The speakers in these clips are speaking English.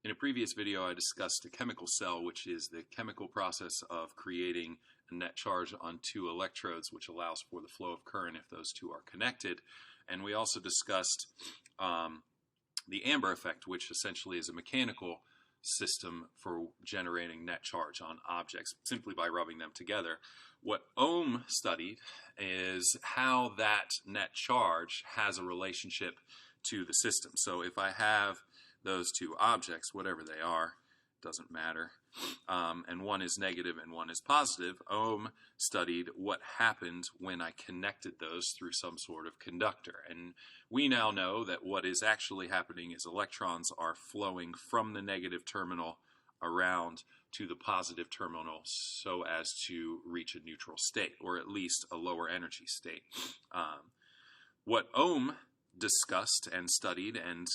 In a previous video, I discussed a chemical cell, which is the chemical process of creating a net charge on two electrodes, which allows for the flow of current if those two are connected. And we also discussed the Amber effect, which essentially is a mechanical system for generating net charge on objects simply by rubbing them together. What Ohm studied is how that net charge has a relationship to the system. So if I have those two objects, whatever they are, doesn't matter, and one is negative and one is positive, Ohm studied what happened when I connected those through some sort of conductor. And we now know that what is actually happening is electrons are flowing from the negative terminal around to the positive terminal so as to reach a neutral state, or at least a lower energy state. What Ohm discussed and studied and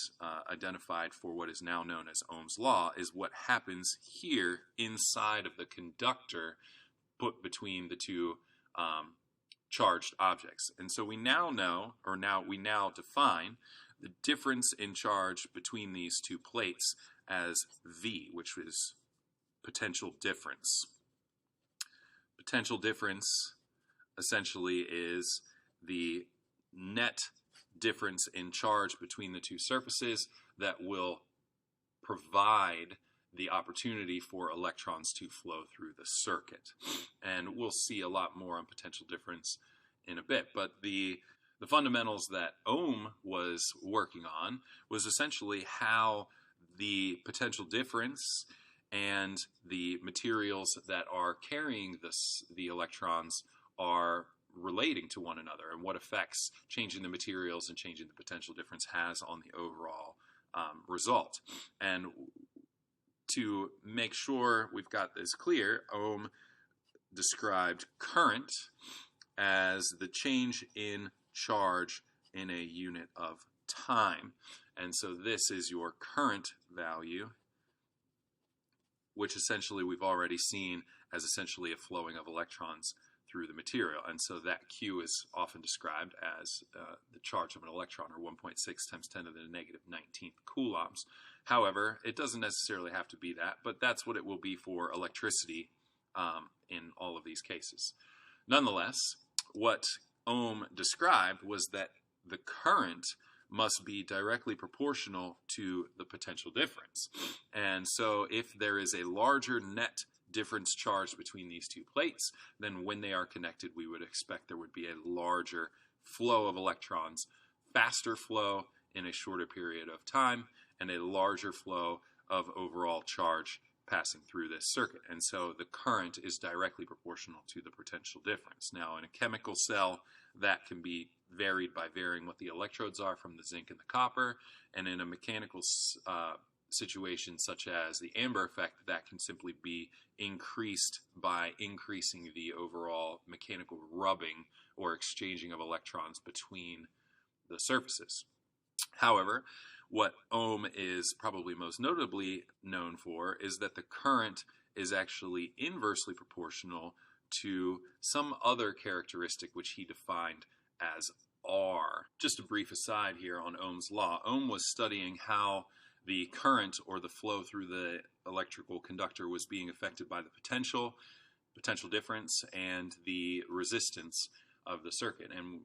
identified for what is now known as Ohm's law is what happens here inside of the conductor put between the two charged objects. And so we now know, or we now define the difference in charge between these two plates as V, which is potential difference. Potential difference essentially is the net difference in charge between the two surfaces that will provide the opportunity for electrons to flow through the circuit. And we'll see a lot more on potential difference in a bit, but the fundamentals that Ohm was working on was essentially how the potential difference and the materials that are carrying the electrons are relating to one another, and what effects changing the materials and changing the potential difference has on the overall result. And to make sure we've got this clear, Ohm described current as the change in charge in a unit of time. And so this is your current value, which essentially we've already seen as essentially a flowing of electrons through the material. And so that Q is often described as the charge of an electron, or 1.6 times 10 to the negative 19th coulombs. However, it doesn't necessarily have to be that, but that's what it will be for electricity in all of these cases. Nonetheless, what Ohm described was that the current must be directly proportional to the potential difference. And so if there is a larger net difference charge between these two plates, then when they are connected, we would expect there would be a larger flow of electrons, faster flow in a shorter period of time, and a larger flow of overall charge passing through this circuit. And so the current is directly proportional to the potential difference. Now, in a chemical cell, that can be varied by varying what the electrodes are from the zinc and the copper, and in a mechanical situation such as the Amber effect, that can simply be increased by increasing the overall mechanical rubbing or exchanging of electrons between the surfaces. However, what Ohm is probably most notably known for is that the current is actually inversely proportional to some other characteristic which he defined as R. Just a brief aside here on Ohm's law. Ohm was studying how the current, or the flow through the electrical conductor, was being affected by the potential difference, and the resistance of the circuit. And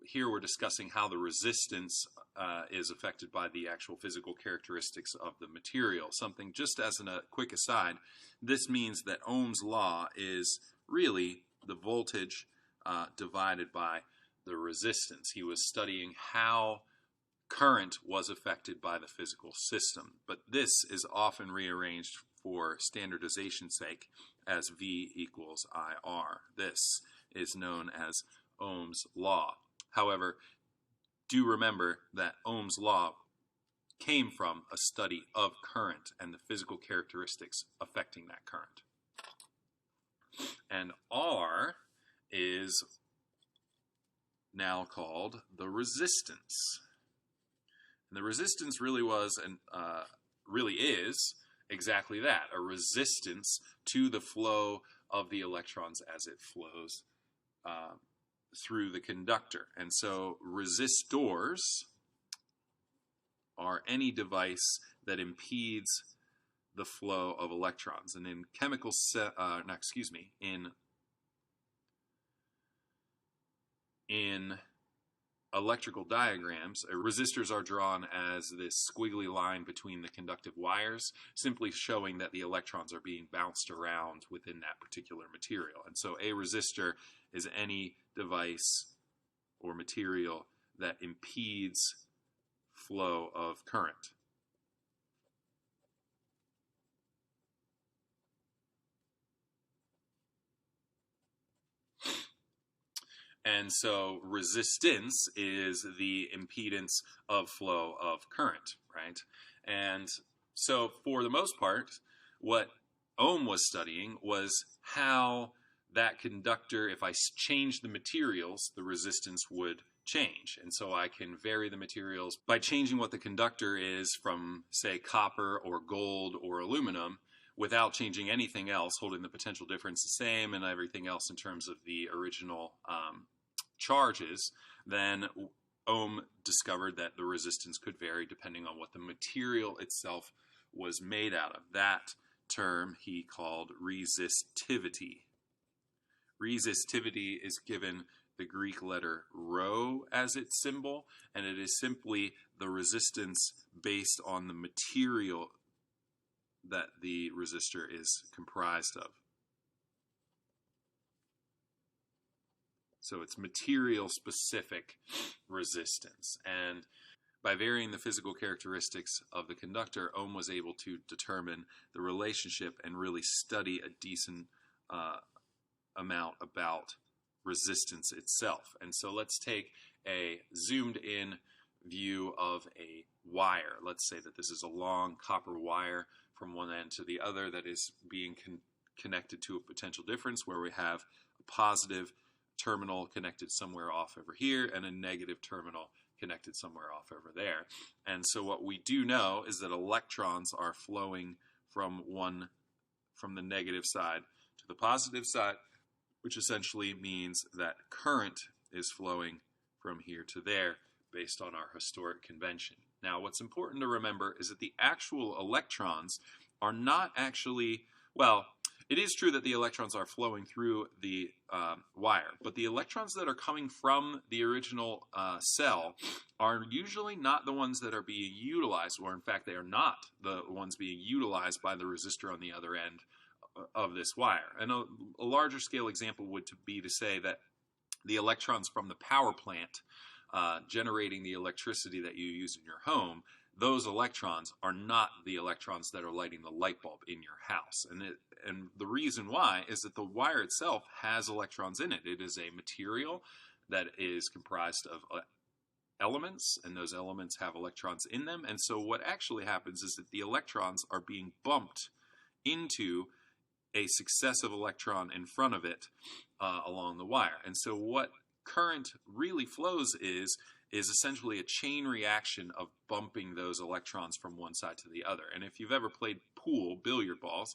here we're discussing how the resistance is affected by the actual physical characteristics of the material. Something just as a quick aside, this means that Ohm's law is really the voltage divided by the resistance. He was studying how current was affected by the physical system, but this is often rearranged for standardization's sake as V equals IR. This is known as Ohm's law. However, do remember that Ohm's law came from a study of current and the physical characteristics affecting that current. And R is now called the resistance. And the resistance really was and really is exactly that, a resistance to the flow of the electrons as it flows through the conductor. And so resistors are any device that impedes the flow of electrons. And in in electrical diagrams, resistors are drawn as this squiggly line between the conductive wires, simply showing that the electrons are being bounced around within that particular material. And so a resistor is any device or material that impedes flow of current. And so resistance is the impedance of flow of current, right? And so for the most part, what Ohm was studying was how that conductor, if I change the materials, the resistance would change. And so I can vary the materials by changing what the conductor is from, say, copper or gold or aluminum, without changing anything else, holding the potential difference the same and everything else in terms of the original charges. Then Ohm discovered that the resistance could vary depending on what the material itself was made out of. That term he called resistivity. Resistivity is given the Greek letter rho as its symbol, and it is simply the resistance based on the material that the resistor is comprised of. So it's material-specific resistance. And by varying the physical characteristics of the conductor, Ohm was able to determine the relationship and really study a decent amount about resistance itself. And so let's take a zoomed-in view of a wire. Let's say that this is a long copper wire from one end to the other that is being connected to a potential difference, where we have a positive terminal connected somewhere off over here and a negative terminal connected somewhere off over there. And so what we do know is that electrons are flowing from the negative side to the positive side, which essentially means that current is flowing from here to there based on our historic convention. Now, what's important to remember is that the actual electrons are not actually, well, it is true that the electrons are flowing through the wire, but the electrons that are coming from the original cell are usually not the ones that are being utilized, or in fact, they are not the ones being utilized by the resistor on the other end of this wire. And a larger scale example would be to say that the electrons from the power plant generating the electricity that you use in your home, those electrons are not the electrons that are lighting the light bulb in your house. And the reason why is that the wire itself has electrons in it. It is a material that is comprised of elements, and those elements have electrons in them. And so what actually happens is that the electrons are being bumped into a successive electron in front of it along the wire. And so what current really flows is essentially a chain reaction of bumping those electrons from one side to the other. And if you've ever played pool, billiard balls,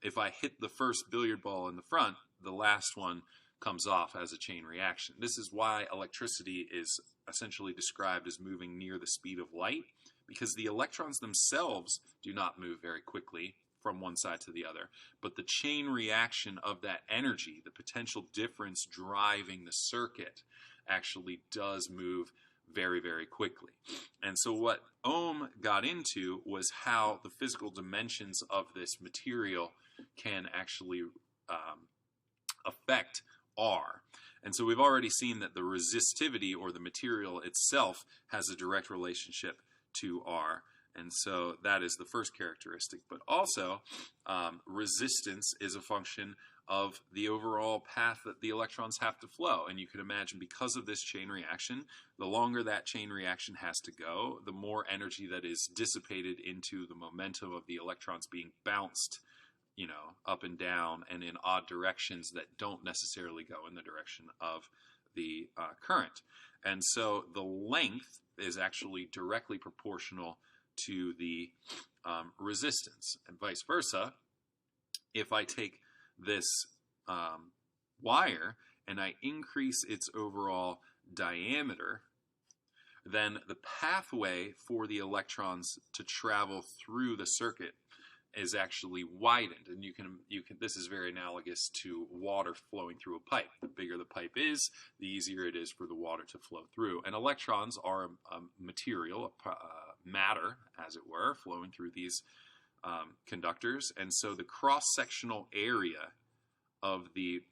if I hit the first billiard ball in the front, the last one comes off as a chain reaction. This is why electricity is essentially described as moving near the speed of light, because the electrons themselves do not move very quickly from one side to the other, but the chain reaction of that energy, the potential difference driving the circuit, actually does move very, very quickly. And so what Ohm got into was how the physical dimensions of this material can actually affect R. And so we've already seen that the resistivity, or the material itself, has a direct relationship to R. And so that is the first characteristic. But also, resistance is a function of the overall path that the electrons have to flow. And you can imagine, because of this chain reaction, the longer that chain reaction has to go, the more energy that is dissipated into the momentum of the electrons being bounced, up and down and in odd directions that don't necessarily go in the direction of the current. And so the length is actually directly proportional to the resistance, and vice versa. If I take this wire and I increase its overall diameter, then the pathway for the electrons to travel through the circuit is actually widened, and you can this is very analogous to water flowing through a pipe. The bigger the pipe is, the easier it is for the water to flow through. And electrons are a material, matter, as it were, flowing through these conductors, and so the cross-sectional area of the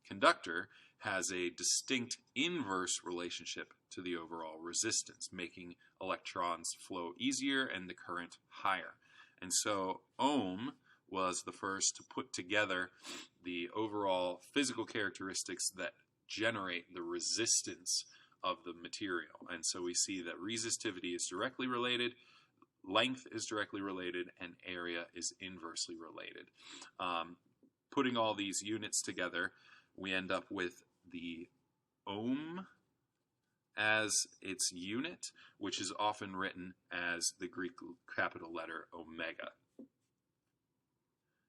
conductor has a distinct inverse relationship to the overall resistance, making electrons flow easier and the current higher. And so Ohm was the first to put together the overall physical characteristics that generate the resistance of the material. And so we see that resistivity is directly related, length is directly related, and area is inversely related. Putting all these units together, we end up with the ohm as its unit, which is often written as the Greek capital letter omega.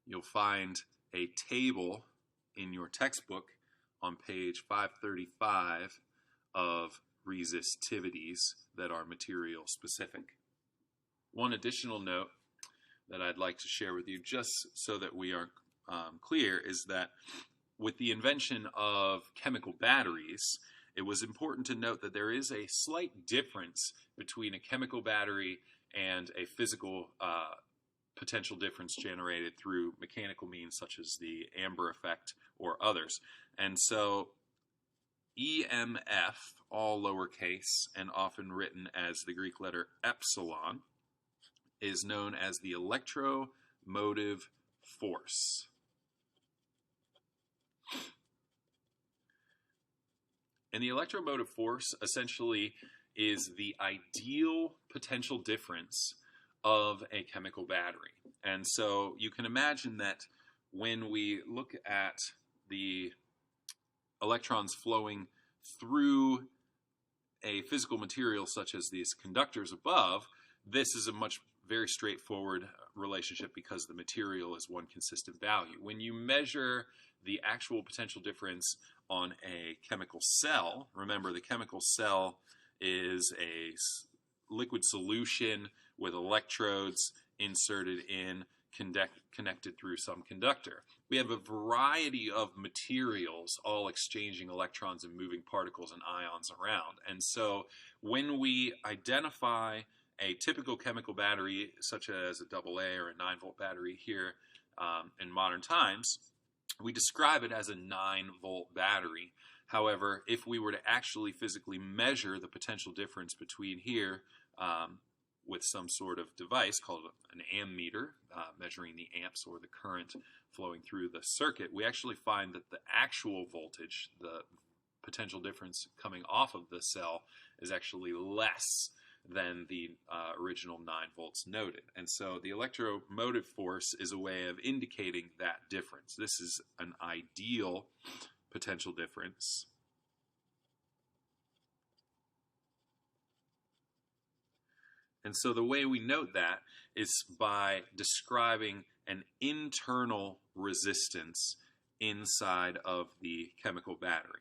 You'll find a table in your textbook on page 535 of resistivities that are material specific. One additional note that I'd like to share with you, just so that we are clear, is that with the invention of chemical batteries, it was important to note that there is a slight difference between a chemical battery and a physical potential difference generated through mechanical means such as the Amber effect or others. And so EMF, all lowercase and often written as the Greek letter epsilon, is known as the electromotive force. And the electromotive force essentially is the ideal potential difference of a chemical battery. And so you can imagine that when we look at the electrons flowing through a physical material such as these conductors above, this is a very straightforward relationship because the material is one consistent value. When you measure the actual potential difference on a chemical cell, remember the chemical cell is a liquid solution with electrodes inserted in, connected through some conductor. We have a variety of materials all exchanging electrons and moving particles and ions around. And so when we identify a typical chemical battery, such as a AA or a 9-volt battery here in modern times, we describe it as a 9-volt battery. However, if we were to actually physically measure the potential difference between here with some sort of device called an ammeter, measuring the amps or the current flowing through the circuit, we actually find that the actual voltage, the potential difference coming off of the cell, is actually less than the original 9 volts noted. And so the electromotive force is a way of indicating that difference. This is an ideal potential difference. And so the way we note that is by describing an internal resistance inside of the chemical battery.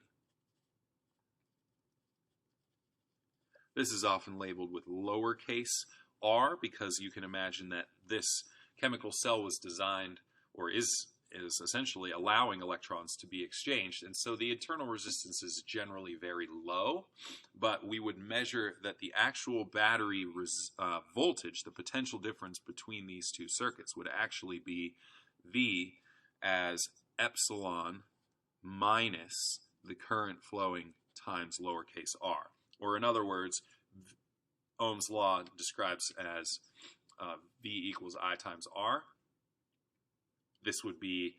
This is often labeled with lowercase r because you can imagine that this chemical cell was designed, or is essentially allowing electrons to be exchanged, and so the internal resistance is generally very low, but we would measure that the actual battery voltage, the potential difference between these two circuits, would actually be V as epsilon minus the current flowing times lowercase r. Or in other words, Ohm's law describes as V equals I times R. This would be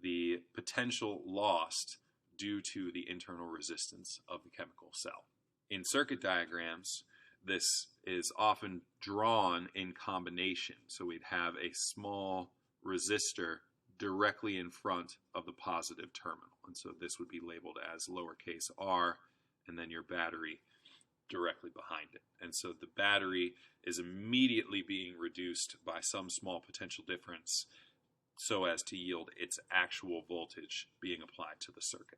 the potential lost due to the internal resistance of the chemical cell. In circuit diagrams, this is often drawn in combination. So we'd have a small resistor directly in front of the positive terminal. And so this would be labeled as lowercase r, and then your battery directly behind it. And so the battery is immediately being reduced by some small potential difference so as to yield its actual voltage being applied to the circuit.